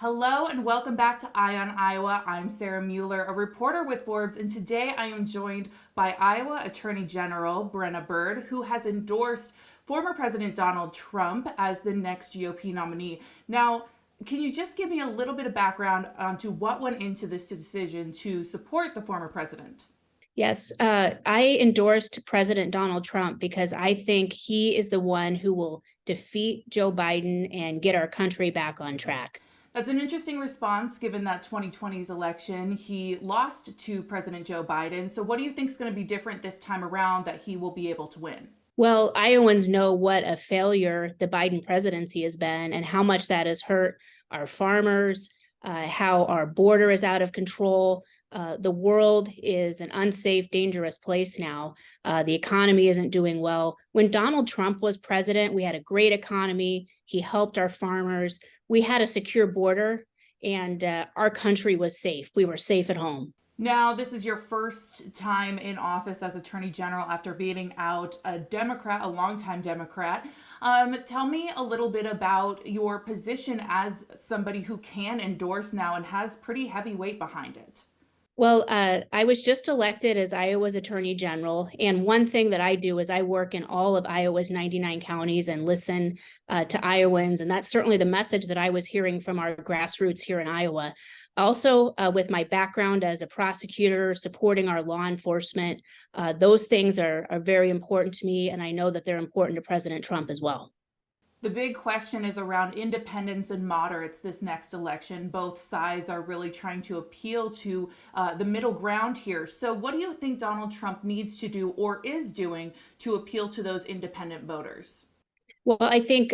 Hello and welcome back to Eye on Iowa. I'm Sarah Mueller, a reporter with Forbes, and today I am joined by Iowa Attorney General Brenna Bird, who has endorsed former President Donald Trump as the next GOP nominee. Now, can you just give me a little bit of background onto what went into this decision to support the former president? Yes, I endorsed President Donald Trump because I think he is the one who will defeat Joe Biden and get our country back on track. That's an interesting response given that 2020's election, he lost to President Joe Biden. So, what do you think is going to be different this time around that he will be able to win? Well, Iowans know what a failure the Biden presidency has been and how much that has hurt our farmers, how our border is out of control. The world is an unsafe, dangerous place now. The economy isn't doing well. When Donald Trump was president, we had a great economy. He helped our farmers. We had a secure border, and our country was safe. We were safe at home. Now, this is your first time in office as Attorney General after beating out a Democrat, a longtime Democrat. Tell me a little bit about your position as somebody who can endorse now and has pretty heavy weight behind it. Well, I was just elected as Iowa's Attorney General, and one thing that I do is I work in all of Iowa's 99 counties and listen to Iowans, and that's certainly the message that I was hearing from our grassroots here in Iowa. Also, with my background as a prosecutor, supporting our law enforcement, those things are very important to me, and I know that they're important to President Trump as well. The big question is around independents and moderates this next election. Both sides are really trying to appeal to the middle ground here. So, what do you think Donald Trump needs to do or is doing to appeal to those independent voters? Well, I think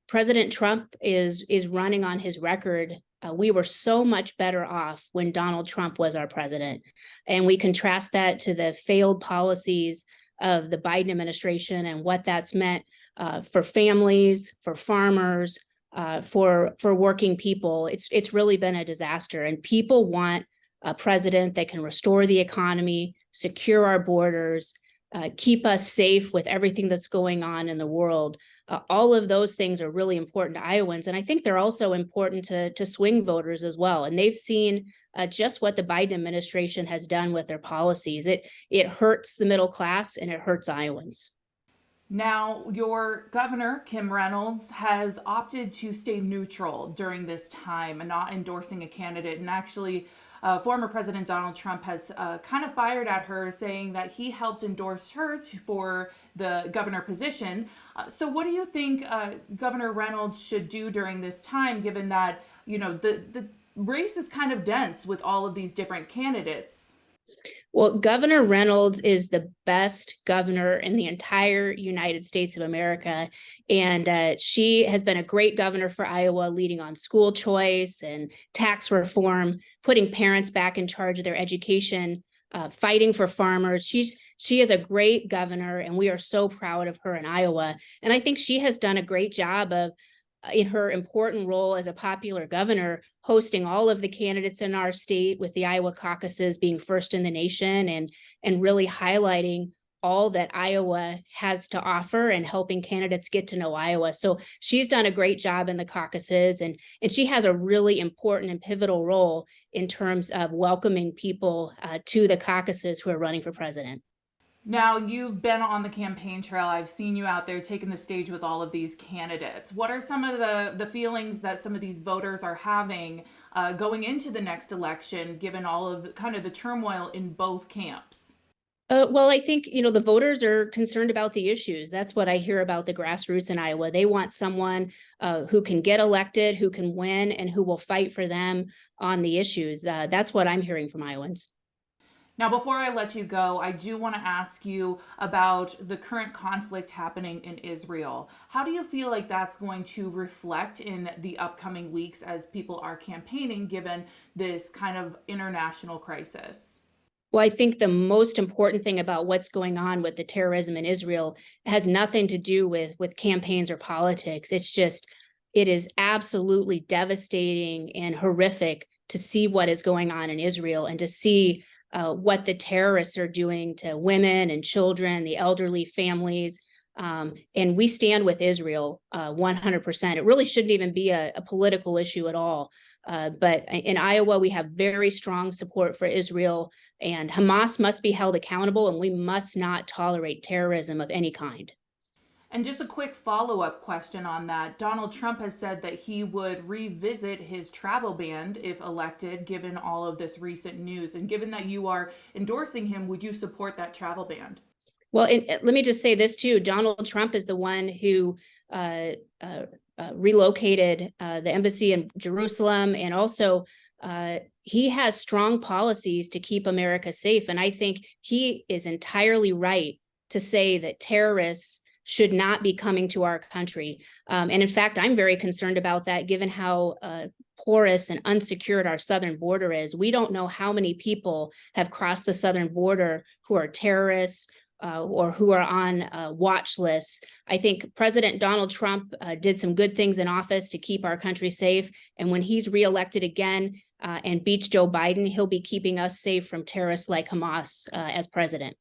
President Trump is running on his record. We were so much better off when Donald Trump was our president, and we contrast that to the failed policies of the Biden administration and what that's meant for families, for farmers, for working people. It's really been a disaster, and people want a president that can restore the economy, secure our borders, keep us safe with everything that's going on in the world. All of those things are really important to Iowans, and I think they're also important to swing voters as well. And they've seen just what the Biden administration has done with their policies. It hurts the middle class and it hurts Iowans. Now, your governor, Kim Reynolds, has opted to stay neutral during this time and not endorsing a candidate. And actually, former President Donald Trump has kind of fired at her, saying that he helped endorse her for the governor position. So, what do you think Governor Reynolds should do during this time, given that, the race is kind of dense with all of these different candidates? Well, Governor Reynolds is the best governor in the entire United States of America. And she has been a great governor for Iowa, leading on school choice and tax reform, putting parents back in charge of their education, fighting for farmers. She is a great governor, and we are so proud of her in Iowa. And I think she has done a great job of in her important role as a popular governor, hosting all of the candidates in our state, with the Iowa caucuses being first in the nation, and really highlighting all that Iowa has to offer and helping candidates get to know Iowa. So she's done a great job in the caucuses, and she has a really important and pivotal role in terms of welcoming people to the caucuses who are running for president. Now, you've been on the campaign trail. I've seen you out there taking the stage with all of these candidates. What are some of the feelings that some of these voters are having going into the next election, given all of kind of the turmoil in both camps? Well, I think, the voters are concerned about the issues. That's what I hear about the grassroots in Iowa. They want someone who can get elected, who can win, and who will fight for them on the issues. That's what I'm hearing from Iowans. Now, before I let you go, I do want to ask you about the current conflict happening in Israel. How do you feel like that's going to reflect in the upcoming weeks as people are campaigning, given this kind of international crisis? Well, I think the most important thing about what's going on with the terrorism in Israel has nothing to do with campaigns or politics. It is absolutely devastating and horrific to see what is going on in Israel, and to see what the terrorists are doing to women and children, the elderly, families. And we stand with Israel 100%. It really shouldn't even be a political issue at all. But in Iowa, we have very strong support for Israel, and Hamas must be held accountable, and we must not tolerate terrorism of any kind. And just a quick follow-up question on that. Donald Trump has said that he would revisit his travel ban if elected, given all of this recent news. And given that you are endorsing him, would you support that travel ban? Well, let me just say this too. Donald Trump is the one who relocated the embassy in Jerusalem, and also he has strong policies to keep America safe. And I think he is entirely right to say that terrorists should not be coming to our country. And in fact, I'm very concerned about that, given how porous and unsecured our southern border is. We don't know how many people have crossed the southern border who are terrorists or who are on watch lists. I think President Donald Trump did some good things in office to keep our country safe. And when he's reelected again and beats Joe Biden, he'll be keeping us safe from terrorists like Hamas as president.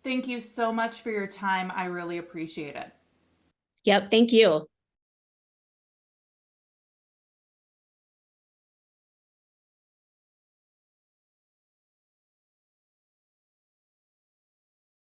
Thank you so much for your time. I really appreciate it. Yep, thank you.